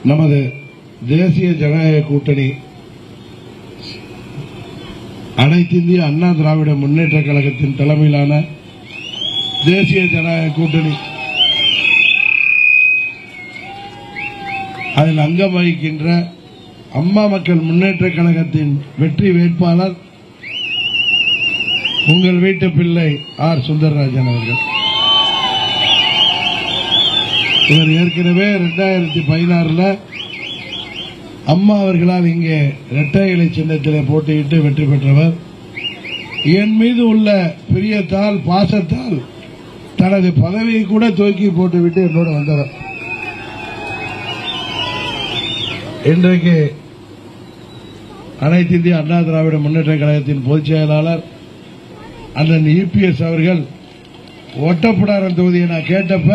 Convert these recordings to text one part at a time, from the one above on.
நமது தேசிய ஜனநாயக கூட்டணி அனைத்து இந்திய அண்ணா திராவிட முன்னேற்ற கழகத்தின் தலைமையிலான தேசிய ஜனநாயக கூட்டணி அதில் அங்கம் வகிக்கின்ற அம்மா மக்கள் முன்னேற்ற கழகத்தின் வெற்றி வேட்பாளர் உங்கள் வீட்டு பிள்ளை ஆர் சுந்தரராஜன் அவர்கள். இவர் ஏற்கனவே 2016 அம்மா அவர்களால் இங்கே இரட்டை இலை சின்னத்தில் போட்டியிட்டு வெற்றி பெற்றவர். என் மீது உள்ள பிரியத்தால் பாசத்தால் தனது பதவியை கூட தூக்கி போட்டுவிட்டு என்னோட வந்தவர். இன்றைக்கு அனைத்து இந்திய அண்ணா திராவிட முன்னேற்ற கழகத்தின் பொதுச் செயலாளர் அண்ணன் இபிஎஸ் அவர்கள் ஒட்டப்பிடாரம் தொகுதியை நான் கேட்டப்ப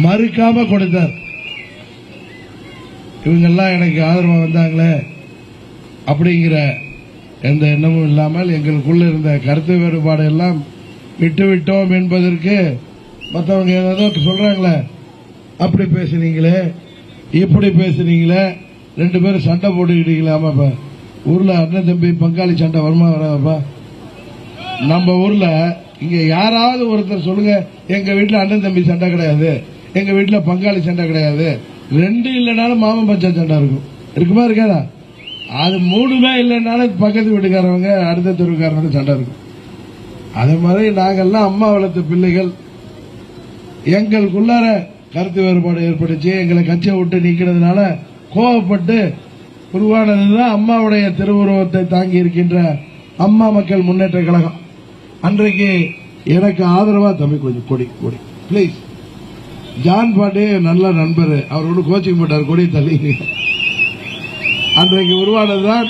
மறுக்காம கொடுத்தார். இவங்கெல்லாம் எனக்கு ஆதரவாக வந்தாங்களே அப்படிங்கிற எந்த எண்ணமும் இல்லாமல் எங்களுக்குள்ள இருந்த கருத்து வேறுபாடு எல்லாம் விட்டுவிட்டோம் என்பதற்கு மற்றவங்க ஏதோ சொல்றாங்களே, அப்படி பேசுனீங்களே இப்படி பேசுனீங்களே, 2 பேரும் சண்டை போட்டுக்கிட்டீங்களாமாப்பா. ஊர்ல அண்ணன் தம்பி பங்காளி சண்டை வருமா வராதப்பா? நம்ம ஊர்ல இங்க யாராவது ஒருத்தர் சொல்லுங்க, எங்க வீட்டுல அண்ணன் தம்பி சண்டை கிடையாது, எங்க வீட்டுல பங்காளி சண்டை கிடையாது. 2 இல்லைனாலும் மாமன் பஞ்சாயத்து சண்டை இருக்கும். இருக்குமா இருக்காதா? அது 3மே இல்லைனாலும் பக்கத்து வீட்டுக்காரவங்க அடுத்த தெருவுக்காரங்க சண்டை இருக்கும். அது மாதிரி நாங்கெல்லாம் அம்மா வளர்த்த பிள்ளைகள். எங்களுக்குள்ளார கருத்து வேறுபாடு ஏற்பட்டுச்சு. எங்களை கட்சியை விட்டு நீக்கிறதுனால கோவப்பட்டு உருவானதுதான் அம்மாவுடைய திருவுருவத்தை தாங்கி இருக்கின்ற அம்மா மக்கள் முன்னேற்ற கழகம். அன்றைக்கு எனக்கு ஆதரவா தம்பி கொஞ்சம் கொடி கொடி பிளீஸ். ஜான் பாண்டே நல்ல நண்பர், அவர் ஒன்றும் கோச்சிங் போட்டார், கொடி தள்ளி. அன்றைக்கு உருவானதுதான்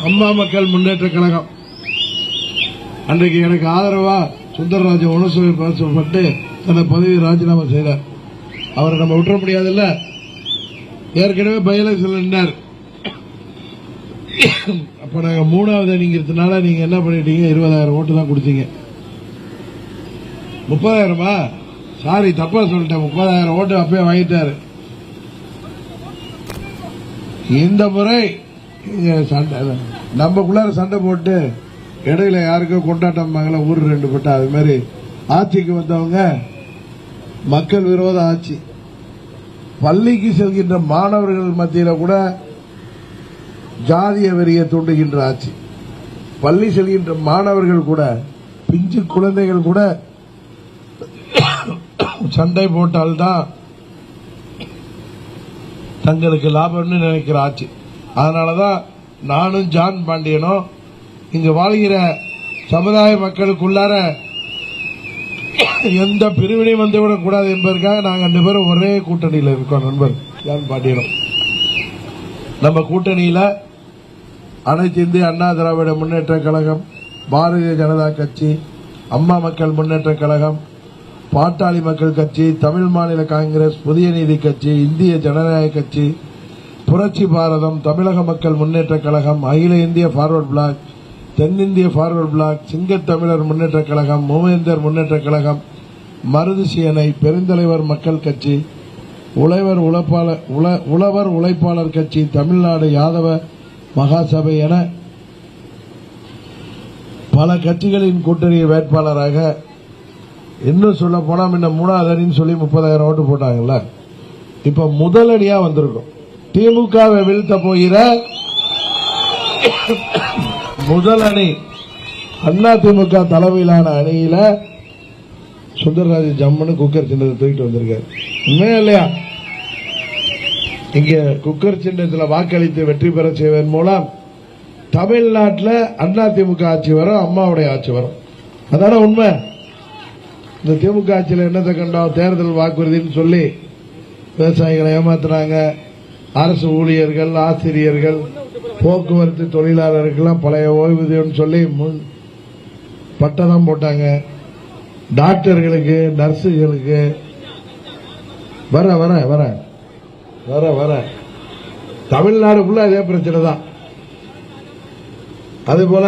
அம்மா மக்கள் முன்னேற்ற கழகம். அன்றைக்கு எனக்கு ஆதரவா சுந்தரராஜன் உணர்ச்சிப்பட்டு தனது பதவியை ராஜினாமா செய்தார். அவரை நம்ம விட்டுற முடியாதுல்ல. ஏற்கனவே பைஎலெக்ஷன்ல நின்றார். அப்ப நாங்க 3வது அணிங்கிறதுனால நீங்க என்ன பண்ணிட்டீங்க, 20,000 ஓட்டு தான் கொடுத்தீங்க. 30,000 சாரி தப்பா சொல்லிட்டேன், 30,000 ஓட்டு அப்பயே வாங்கிட்டாரு. இந்த முறை நம்மக்குள்ளார சண்டை போட்டு இடையில யாருக்கோ கொண்டாட்டம் ஊர் 2 பட்டா. அது மாதிரி ஆட்சிக்கு வந்தவங்க மக்கள் விரோத ஆட்சி. பள்ளிக்கு செல்கின்ற மாணவர்கள் மத்தியில கூட ஜாதிய வெறியை தூண்டுகின்ற ஆட்சி. பள்ளி செல்கின்ற மாணவர்கள் கூட, பிஞ்சு குழந்தைகள் கூட சண்டை போட்டால்தான் தங்களுக்கு லாபம்னு நினைக்கிற ஆட்சி. அதனாலதான் நானும் ஜான் பாண்டியனும் இங்கு வாழ்கிற சமுதாய மக்களுக்குள்ளார எந்த பிரிவினையும் வந்துவிடக் கூடாது என்பதற்காக நாங்கள் 2 பேரும் ஒரே கூட்டணியில் இருக்கோம். நண்பர் ஜான் பாண்டியனும் நம்ம கூட்டணியில அனைத்து இந்திய அண்ணா திராவிட முன்னேற்ற கழகம், பாரதிய ஜனதா கட்சி, அம்மா மக்கள் முன்னேற்ற கழகம், பாட்டாளி மக்கள் கட்சி, தமிழ் மாநில காங்கிரஸ், புதிய நீதி கட்சி, இந்திய ஜனநாயக கட்சி, புரட்சி பாரதம், தமிழக மக்கள் முன்னேற்ற கழகம், அகில இந்திய பார்வர்ட் பிளாக், தென்னிந்திய பார்வர்ட் பிளாக், சிங்கத்தமிழர் முன்னேற்ற கழகம், மூவேந்தர் முன்னேற்ற கழகம், மருது சேனை, பெருந்தலைவர் மக்கள் கட்சி, உழவர் உழைப்பாளர் கட்சி, தமிழ்நாடு யாதவ மகாசபை என பல கட்சிகளின் கூட்டணி வேட்பாளராக, இன்னும் சொல்ல போனா முன்ன 3வது அணின்னு சொல்லி 30,000 ஓட்டு போட்டாங்கல்ல, இப்ப முதலடியா வந்திருக்கும். திமுகவை வீழ்த்த போகிற முதல் அணி அதிமுக தலைமையிலான அணியில சுந்தரராஜன் ஜம்முன்னு குக்கர் சின்னத்தை தூக்கிட்டு வந்திருக்காரு. உண்மையா இல்லையா? இங்க குக்கர் சின்னத்தில் வாக்களித்து வெற்றி பெற செய்வதன் மூலம் தமிழ்நாட்டில் அதிமுக ஆட்சி வரும், அம்மாவுடைய ஆட்சி வரும். அதான உண்மை. இந்த திமுக ஆட்சியில் என்னத்தை கண்டோம்? தேர்தல் வாக்குறுதின்னு சொல்லி விவசாயிகளை ஏமாத்துறாங்க. அரசு ஊழியர்கள், ஆசிரியர்கள், போக்குவரத்து தொழிலாளர்களுக்கெல்லாம் பழைய ஓய்வூதியம் சொல்லி பட்டணம் போட்டாங்க. டாக்டர்களுக்கு, நர்ஸுகளுக்கு வர வர வர வர வர தமிழ்நாடுக்குள்ள அதே பிரச்சனை தான். அதுபோல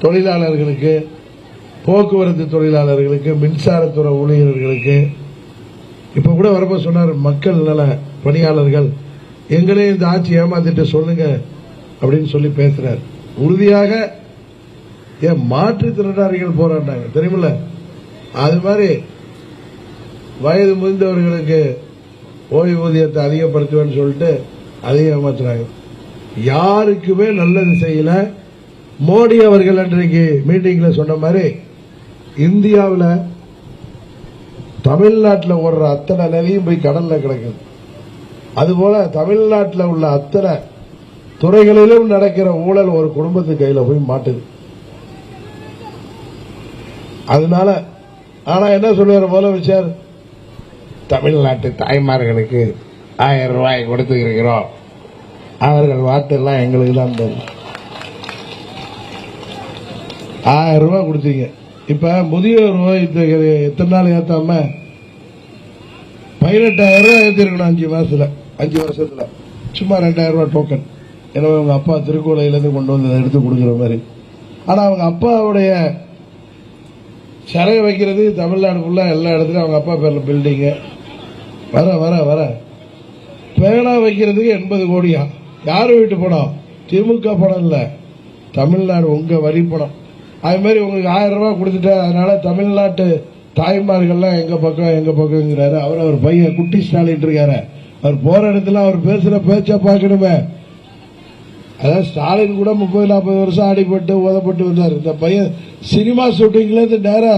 தொழிலாளர்களுக்கு போக்குவரத்து தொழிலாளர்களுக்கு, மின்சாரத்துறை ஊழியர்களுக்கு, இப்ப கூட வரப்ப சொன்னார், மக்கள் நல பணியாளர்கள் எங்களே இந்த ஆட்சி ஏமாத்திட்டு சொல்லுங்க அப்படின்னு சொல்லி பேசுறார். உறுதியாக ஏன் மாற்றுத்திறனாளிகள் போராடினாங்க தெரியுமில்ல, அது மாதிரி வயது முதிர்ந்தவர்களுக்கு ஓய்வூதியத்தை அதிகப்படுத்துவேன்னு சொல்லிட்டு அதையும் ஏமாத்துறாங்க. யாருக்குமே நல்லது செய்யல. மோடி அவர்கள் அன்றைக்கு மீட்டிங்ல சொன்ன மாதிரி இந்தியாவில் தமிழ்நாட்டில் ஓடுற அத்தனை நிலையும் போய் கடல்ல கிடக்குது. அதுபோல தமிழ்நாட்டில் உள்ள அத்தனை துறைகளிலும் நடக்கிற ஊழல் ஒரு குடும்பத்து கையில போய் மாட்டுது. அதனால ஆனா என்ன சொல்லுவார் முதலமைச்சர், தமிழ்நாட்டு தாய்மார்களுக்கு 1000 ரூபாய் கொடுத்து இருக்கிறோம். அவர்கள் வார்த்தை எல்லாம் எங்களுக்கு தான் தெரியும். 1000 ரூபாய் கொடுத்தீங்க. இப்ப முதியோர் ஓய்வூதியம் எத்தனை நாள் ஏத்தாம 18,000 ரூபாய் ஏற்றிருக்கணும் 5 வருஷத்துல. சும்மா 2,000 ரூபாய் டோக்கன். எனவே அவங்க அப்பா திருக்கோலையிலிருந்து கொண்டு வந்து எடுத்து கொடுக்குற மாதிரி. ஆனா அவங்க அப்பாவுடைய சிலை வைக்கிறது தமிழ்நாடு ஃபுல்லா எல்லா இடத்துலயும் அவங்க அப்பா பேர்ல பில்டிங்கு. வர வர வர பேனா வைக்கிறதுக்கு 80 கோடியா? யாரு வீட்டு பணம்? திமுக பணம் இல்ல, தமிழ்நாடு உங்க வரி பணம். அது மாதிரி உங்களுக்கு 1000 ரூபாய் கொடுத்துட்டா, அதனால தமிழ்நாட்டு தாய்மார்கள்லாம் எங்க பக்கம்ங்கிறாரு. அவர் பையன் குட்டி ஸ்டாலின் இருக்காரு. அவர் போற இடத்துல அவர் பேசுற பேச்ச பாக்கணுமே. அதாவது ஸ்டாலின் கூட 30-40 வருஷம் ஆடிப்பட்டு உதப்பட்டு வந்தார். இந்த பையன் சினிமா ஷூட்டிங்ல இருந்து நேரா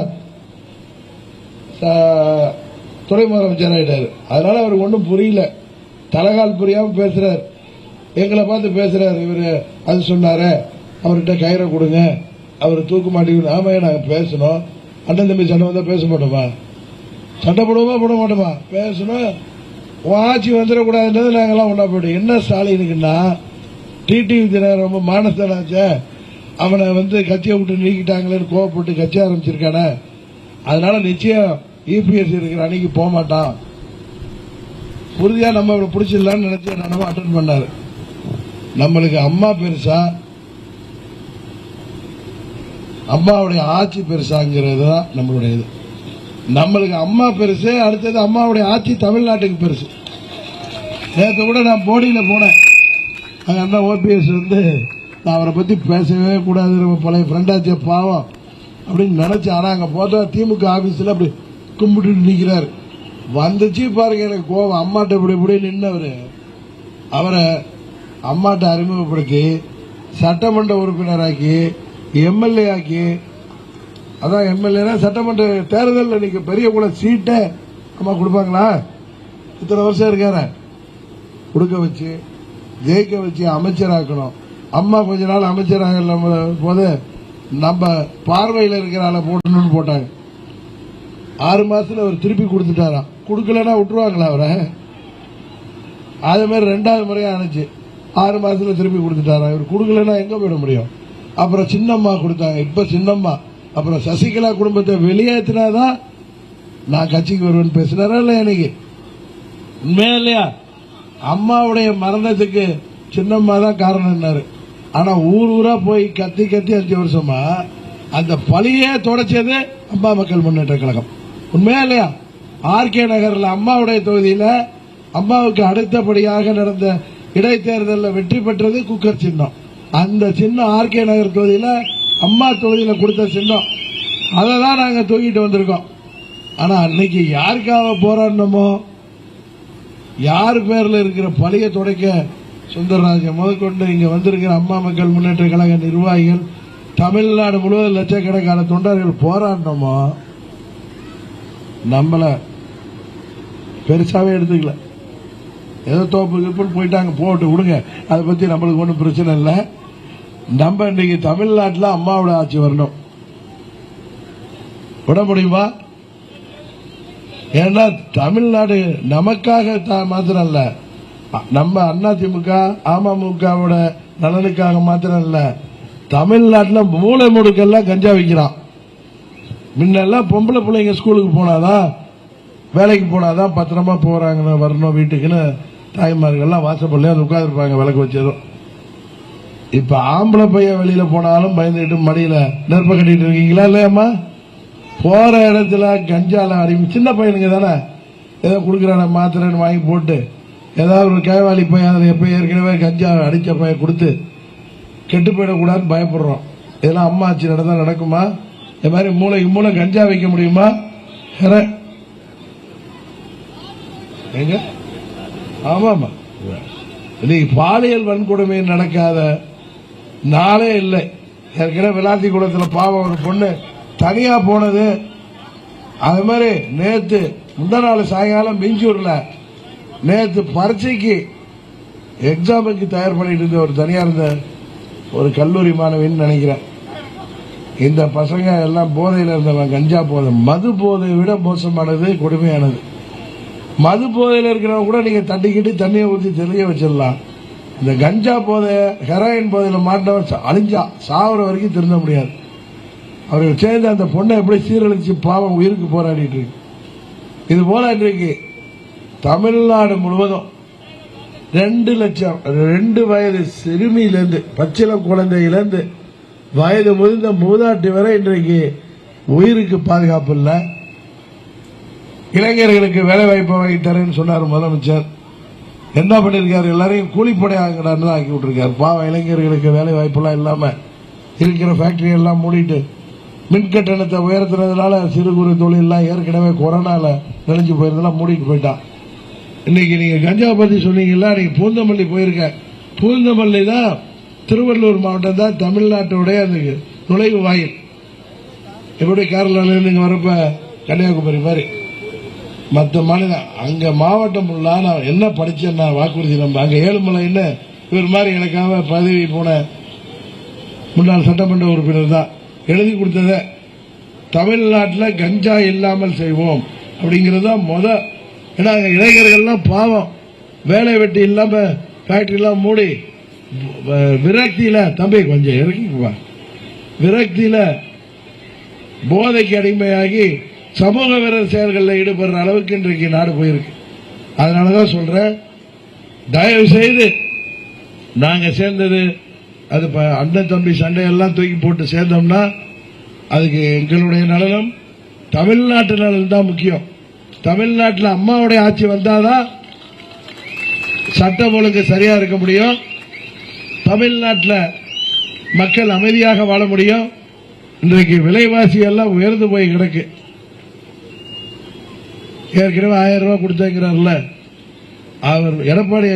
துறைமுக அமைச்சர் ஆயிட்டாரு. அதனால அவருக்கு ஒன்றும் புரியல, தலகால் புரியாம பேசுறாரு. எங்களை பார்த்து பேசுறாரு. இவரு அது சொன்னாரு, அவர்கிட்ட கயிறை கொடுங்க, அவர் தூக்க மாட்டேங்குது. ஆமா, நாங்க பேசணும். அண்ணன் தம்பி சண்டை வந்தா பேச மாட்டோமா? சண்டை போடுவோமா போட மாட்டோமா? பேசணும். ஆட்சி வந்துடக்கூடாதுன்றது நாங்கெல்லாம் ஒன்னா போயிடும். என்ன ஸ்டாலினுக்குன்னா, டிடிவி தினகரன் ரொம்ப மானஸ்தானாச்சே, அவனை கட்சியை விட்டு நீக்கிட்டாங்களேன்னு கோவப்பட்டு கட்சி ஆரம்பிச்சிருக்கானே. அதனால நிச்சயம் இபிஎஸ் இருக்கிற அன்னைக்கு போக மாட்டான். உறுதியா நம்ம பிடிச்சிடலான்னு நினைச்சு நம்ம அட்டன் பண்ணாரு. நம்மளுக்கு அம்மா பெருசா, அம்மாவுடைய ஆட்சி பெருசாங்கிறது தான் நம்மளுடைய இது. நம்மளுக்கு அம்மா பெருசு, அடுத்தது அம்மாவுடைய ஆட்சி தமிழ்நாட்டுக்கு பெருசு. நேற்று கூட நான் போடியில போனேன். அங்க ஓபிஎஸ் நான் அவரை பத்தி பேசவே கூடாது, நம்ம பழைய ஃப்ரெண்டாச்சே பாவம் அப்படின்னு நினைச்சு. ஆனா அங்க போட்டா திமுக ஆபீஸ்ல அப்படி கும்பிட்டு நிக்கிறாரு. வந்துச்சு பாருங்க எனக்கு கோவம். அம்மாட்ட இப்படி நின்னவரு அவரை அம்மாட்ட அறிமுகப்படுத்தி சட்டமன்ற உறுப்பினராக்கி எம்எல்ஏ ஆக்கி, அதான் எம்எல்ஏ சட்டமன்ற தேர்தல் இன்னைக்கு பெரிய கூட சீட்டை அம்மா கொடுப்பாங்களா? இத்தனை வருஷம் இருக்காரு, கொடுக்க வச்சு ஜெயிக்க வச்சு அமைச்சராக்கணும். அம்மா கொஞ்ச நாள் அமைச்சராக போது நம்ம பார்வையில் இருக்கிற ஆளை போட்டணும்னு போட்டாங்க. 6 மாசத்துல அவர் திருப்பி கொடுத்துட்டாராம். கொடுக்கலன்னா விட்டுருவாங்களா அவரை? அதே மாதிரி 2வது முறையா ஆனிச்சு. 6 மாசத்துல திருப்பி கொடுத்துட்டாரா. இவர் கொடுக்கலன்னா எங்க போயிட முடியும்? அப்புறம் சின்னம்மா கொடுத்தாங்க. இப்ப சின்னம்மா, அப்புறம் சசிகலா குடும்பத்தை வெளியேற்றினாதான் நான் கட்சிக்கு வருவேன்னு பேசினாரா இல்லையா? இன்னைக்கு உண்மையா இல்லையா? அம்மாவுடைய மரணத்துக்கு சின்னம்மா தான் காரணம்னாரு. ஆனா ஊரா போய் கத்தி 5 வருஷமா அந்த பழியே தொடச்சது அம்மா மக்கள் முன்னேற்ற கழகம். உண்மையா இல்லையா? ஆர்கே நகர்ல அம்மாவுடைய தொகுதியில அம்மாவுக்கு அடுத்தபடியாக நடந்த இடைத்தேர்தலில் வெற்றி பெற்றது குக்கர் சின்னம். அந்த சின்னம் ஆர்கே நகர் தொகுதியில அம்மா தொகுதியில கொடுத்த சின்னம். அதை தான் நாங்க தூக்கிட்டு வந்திருக்கோம். ஆனா அன்னைக்கு யாருக்காக போராடணுமோ, யார் பேர்ல இருக்கிற பழிய துடைக்க சுந்தரராஜன் முதற்கொண்டு இங்க வந்திருக்கிற அம்மா மக்கள் முன்னேற்ற கழக நிர்வாகிகள், தமிழ்நாடு முழுவதும் லட்சக்கணக்கான தொண்டர்கள் போராடணுமோ, நம்மள பெருசாவே எடுத்துக்கல. ஏதோ தோப்பு போயிட்டாங்க, போட்டு விடுங்க, அதை பத்தி நம்மளுக்கு ஒன்றும் பிரச்சனை இல்லை. நம்ம இன்னைக்கு தமிழ்நாட்டில் அம்மாவோட ஆட்சி வரணும். விட முடியுமா? ஏன்னா தமிழ்நாடு நமக்காக மாத்திரம் இல்ல, நம்ம அதிமுக அமமுகவோட நலனுக்காக மாத்திரம் இல்ல, தமிழ்நாட்டில் மூளை முடுக்கெல்லாம் கஞ்சா விற்கிறான். முன்னெல்லாம் பொம்பளை பிள்ளைங்க ஸ்கூலுக்கு போனாதான், வேலைக்கு போனாதான் பத்திரமா போறாங்க வரணும் வீட்டுக்குன்னு தாய்மார்கள்லாம் வாசப்பள்ளையா உட்காந்துருப்பாங்க விளக்கு வச்சதும். இப்ப ஆம்பளை பையன் வெளியில போனாலும் பயந்துட்டு மடியில நெருப்ப கட்டிட்டு இருக்கீங்களா இல்லையாம்மா? போற இடத்துல கஞ்சால அடிமை சின்ன பையனுங்க தானே ஏதோ கொடுக்குறான மாத்திரைன்னு வாங்கி போட்டு ஏதாவது ஒரு கைவாளி பையன் அதில் எப்போ ஏற்கனவே கஞ்சா அடித்த பையன் கொடுத்து கெட்டு போயிடக்கூடாதுன்னு பயப்படுறோம். இதெல்லாம் அம்மா ஆட்சி நடந்தா நடக்குமா? இந்த மாதிரி மூளைக்கு மூளை கஞ்சா வைக்க முடியுமா? எங்க ஆமாமா இன்னைக்கு பாலியல் வன்கொடுமை நடக்காத நாளே இல்லை. ஏற்கனவே விளாத்தி குளத்தில் பாவம் ஒரு பொண்ணு தனியா போனது. அது மாதிரி நேத்து முந்தா நாள் சாயங்காலம் பெஞ்சூர்ல நேத்து பரீட்சைக்கு எக்ஸாமுக்கு தயார் பண்ணிட்டு இருந்த ஒரு தனியா இருந்த ஒரு கல்லூரி மாணவின்னு நினைக்கிறேன். இந்த பசங்க எல்லாம் போதையில் இருந்தவன் கஞ்சா போதை, மது போதையை விட மோசமானது, கொடுமையானது. மது போதையில் இருக்கிறவங்க கூட நீங்க தட்டிக்கிட்டு தண்ணியை ஊற்றி தெளிய வச்சிடலாம். இந்த கஞ்சா போதை ஹெராயின் போதையில் மாட்டவன் அழிஞ்சா சாவர வரைக்கும் திருந்த முடியாது. அவர்கள் சேர்ந்து அந்த பொண்ணை எப்படி சீரழிச்சு பாவம் உயிருக்கு போராடிட்டு இருக்கு. இது போல இன்றைக்கு தமிழ்நாடு முழுவதும் 2 லட்சம் 2 வயது சிறுமியிலிருந்து பச்சிளம் குழந்தையிலிருந்து வயது முதிர்ந்த மூதாட்டி வரை இன்றைக்கு உயிருக்கு பாதுகாப்பு இல்லை. இளைஞர்களுக்கு வேலை வாய்ப்பை வாங்கி தரேன்னு சொன்னார் முதலமைச்சர். என்ன பண்ணிருக்காரு? எல்லாரையும் கூலிப்படை ஆகிறான்னு ஆக்கி விட்டுருக்காரு. பாவம் இளைஞர்களுக்கு வேலை வாய்ப்பெல்லாம் இல்லாம இருக்கிற ஃபேக்டரி எல்லாம் மூடிட்டு மின் கட்டணத்தை உயர்த்துறதுனால சிறு குறு தொழிலெல்லாம் ஏற்கனவே கொரோனால நினைஞ்சு போயிருந்தெல்லாம் மூடிட்டு போயிட்டான். இன்னைக்கு நீங்க கஞ்சா பத்தி சொன்னீங்களா? நீங்க பூந்தமல்லி போயிருக்க. பூந்தமல்லி தான் திருவள்ளூர் மாவட்டம் தான் தமிழ்நாட்டுடைய அந்த நுழைவு வாயில். எப்படி கேரளால இருந்து இங்க வரப்ப கன்னியாகுமரி மாதிரி மற்ற மாநிலம் அங்க மாவட்டம் ஃபுல்லா நான் என்ன படிச்சேன்னா வாக்குறுதி நம்ம அங்க ஏழுமலைன்னு இவர் மாதிரி எனக்காக பதவி போன முன்னாள் சட்டமன்ற உறுப்பினர் தான் எழுதி கொடுத்தத தமிழ்நாட்டில் கஞ்சா இல்லாமல் செய்வோம் அப்படிங்கறது முத. ஏன்னா இளைஞர்கள்லாம் பாவம் வேலை வெட்டி இல்லாம ஃபேக்டரி எல்லாம் மூடி விரக்தியில தம்பி கொஞ்சம் இறக்கிக்குவா விரக்தியில போதைக்கு அடிமையாகி சமூக விரோத செயல்களில் ஈடுபடுற அளவுக்கு இன்றைக்கு நாடு போயிருக்கு. அதனாலதான் சொல்றேன், தயவு செய்து நாங்க சேர்ந்தது அது அண்ணன் தம்பி சண்டையெல்லாம் தூக்கி போட்டு சேர்ந்தோம்னா அதுக்கு எங்களுடைய நலனும் தமிழ்நாட்டு நலன் தான் முக்கியம். தமிழ்நாட்டில் அம்மாவுடைய ஆட்சி வந்தாதான் சட்டம் ஒழுங்கு சரியா இருக்க முடியும். தமிழ்நாட்டில் மக்கள் அமைதியாக வாழ முடியும். இன்றைக்கு விலைவாசி எல்லாம் உயர்ந்து போய் கிடக்கு. ஏற்கனவே 1000 ரூபாய் கொடுத்தேங்கிறார்ல அவர் எடப்பாடி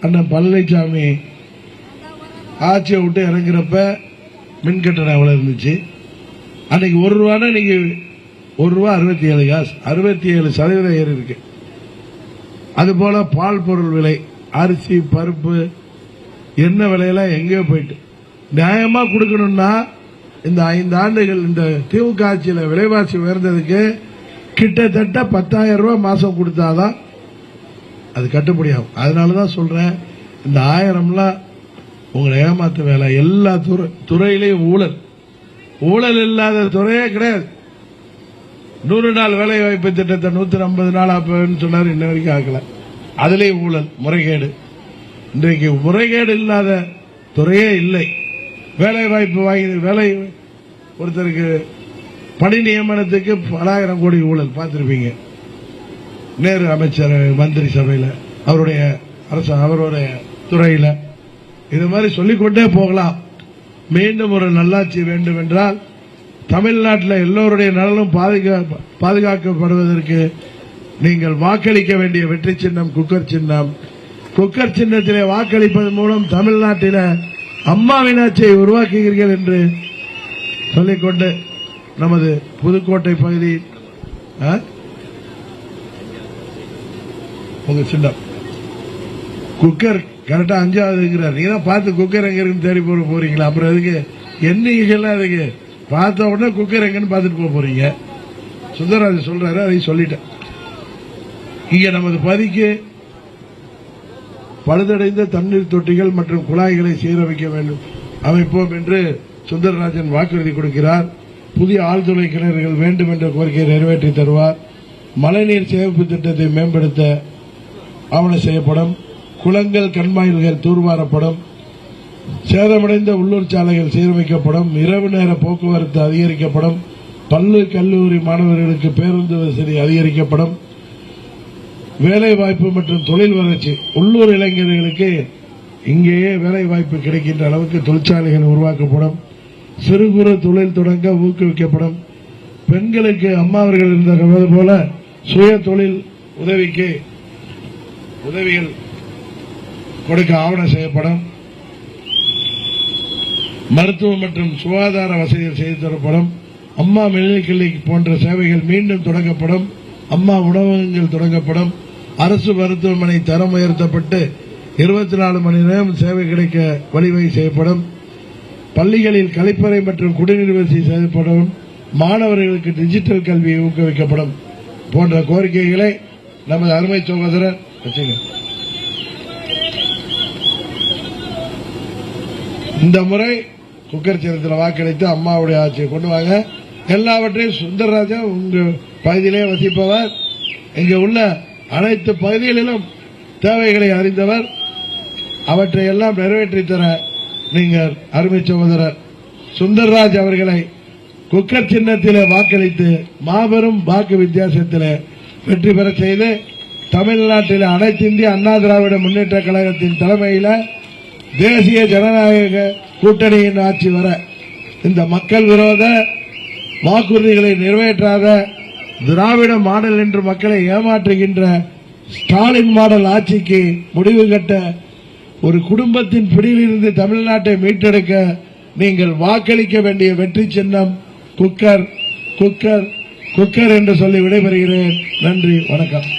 அண்ணன் பழனிசாமி ஆட்சியை விட்டு இறங்குறப்ப மின் கட்டணம் எவ்வளவு இருந்துச்சு? அன்னைக்கு 1 ரூபானா நீங்க 1 ரூபா 67 காசு 67% ஏறி இருக்கு. அதுபோல பால் பொருள் விலை, அரிசி, பருப்பு, என்ன விலையெல்லாம் எங்கேயோ போயிட்டு நியாயமா கொடுக்கணும்னா இந்த 5 ஆண்டுகள் இந்த திமுக ஆட்சியில் விலைவாசி உயர்ந்ததுக்கு கிட்டத்தட்ட 10,000 ரூபாய் மாசம் கொடுத்தாதான் அது கட்டுப்படியாகும். அதனாலதான் சொல்றேன், இந்த 1000லாம் உங்களை ஏமாத்த வேலை. எல்லா துறையிலையும் ஊழல் இல்லாத துறையே கிடையாது. 100 நாள் வேலை வாய்ப்பு திட்டத்தை 150 நாள் ஆப்பன்னு சொன்னார், இன்ன வரைக்கும் ஆக்கல. அதுலயும் ஊழல், முறைகேடு. இன்றைக்கு முறைகேடு இல்லாத துறையே இல்லை. வேலை வாய்ப்பு வாங்கி வேலை ஒருத்தருக்கு பணி நியமனத்துக்கு பல ஆயிரம் கோடி ஊழல் பார்த்திருப்பீங்க. நேரு அமைச்சர் மந்திரி சபையில் அவருடைய துறையில் இது மாதிரி சொல்லிக்கொண்டே போகலாம். மீண்டும் ஒரு நல்லாட்சி வேண்டும் என்றால் தமிழ்நாட்டில் எல்லோருடைய நலனும் பாதுகாக்கப்படுவதற்கு நீங்கள் வாக்களிக்க வேண்டிய வெற்றி சின்னம் குக்கர் சின்னம். குக்கர் சின்னத்திலே வாக்களிப்பதன் மூலம் தமிழ்நாட்டில் அம்மாவின் ஆட்சியை உருவாக்குகிறீர்கள் என்று சொல்லிக்கொண்டு நமது புதுக்கோட்டை பகுதி உங்க சின்னம் குக்கர் கரெக்டா 5வது. நீங்க தான் பார்த்து குக்கர் எங்க இருக்குன்னு தேடி போறீங்களா? அப்புறம் அதுக்கு எண்ணிக்கைலாம் அதுக்கு பார்த்த உடனே குக்கர் எங்கன்னு பார்த்துட்டு போறீங்க. சுந்தரராஜ் சொல்றாரு, அதையும் சொல்லிட்டேன். இங்க நமது பதிக்கு பழுதடைந்த தண்ணீர் தொட்டிகள் மற்றும் குழாய்களை சீரமைக்க வேண்டும் அமைப்போம் என்று சுந்தரராஜன் வாக்குறுதி கொடுக்கிறார். புதிய ஆழ்துளை கிணறுகள் வேண்டும் என்ற கோரிக்கையை நிறைவேற்றி தருவார். மழைநீர் சேமிப்பு திட்டத்தை மேம்படுத்த ஆவணம் செய்யப்படும். குளங்கள், கண்மாயில்கள் தூர்வாரப்படும். சேதமடைந்த உள்ளூர் சாலைகள் சீரமைக்கப்படும். இரவு நேர போக்குவரத்து அதிகரிக்கப்படும். பள்ளி கல்லூரி மாணவர்களுக்கு பேருந்து வசதி அதிகரிக்கப்படும். வேலை வாய்ப்பு மற்றும் தொழில் வளர்ச்சி, உள்ளூர் இளைஞர்களுக்கு இங்கேயே வேலை வாய்ப்பு கிடைக்கின்ற அளவுக்கு தொழிற்சாலைகள் உருவாக்கப்படும். சிறு குறு தொழில் தொடங்க ஊக்குவிக்கப்படும். பெண்களுக்கு அம்மா அவர்கள் இருந்தது போல சுய தொழில் உதவிக்கு உதவிகள் கொடுக்க ஆவணம் செய்யப்படும். மருத்துவம் மற்றும் சுகாதார வசதிகள் செய்து தரப்படும். அம்மா மெடிக்கல் கிளினிக் போன்ற சேவைகள் மீண்டும் தொடங்கப்படும். அம்மா உணவகங்கள் தொடங்கப்படும். அரசு மருத்துவமனை தரம் உயர்த்தப்பட்டு 24 மணி நேரம் சேவை கிடைக்க வழிவகை செய்யப்படும். பள்ளிகளில் கழிப்பறை மற்றும் குடிநீர் வசதி செய்யப்படும். மாணவர்களுக்கு டிஜிட்டல் கல்வியை ஊக்குவிக்கப்படும் போன்ற கோரிக்கைகளை நமது அருமை சகோதரர் இந்த முறை குக்கர் சின்னத்தில் வாக்களித்து அம்மாவுடைய ஆட்சியை கொண்டு வாங்க. எல்லாவற்றையும் சுந்தரராஜா உங்க பகுதியிலே வசிப்பவர், இங்கு உள்ள அனைத்து பகுதிகளிலும் தேவைகளை அறிந்தவர், அவற்றை எல்லாம் நிறைவேற்றி தர நீங்கள் அருமை சகோதரர் சுந்தரராஜ் அவர்களை குக்கர் சின்னத்திலே வாக்களித்து மாபெரும் வாக்கு வித்தியாசத்திலே வெற்றி பெற செய்து தமிழ்நாட்டில் அனைத்து இந்திய அண்ணா திராவிட முன்னேற்ற கழகத்தின் தலைமையில் தேசிய ஜனநாயக கூட்டணியின் ஆட்சி வர இந்த மக்கள் விரோத வாக்குறுதிகளை நிறைவேற்றாத திராவிட மாடல் என்று மக்களை ஏமாற்றுகின்ற ஸ்டாலின் மாடல் ஆட்சிக்கு முடிவு கட்ட ஒரு குடும்பத்தின் பிடியிலிருந்து தமிழ்நாட்டை மீட்டெடுக்க நீங்கள் வாக்களிக்க வேண்டிய வெற்றி சின்னம் குக்கர் குக்கர் குக்கர் என்று சொல்லி விடைபெறுகிறேன். நன்றி, வணக்கம்.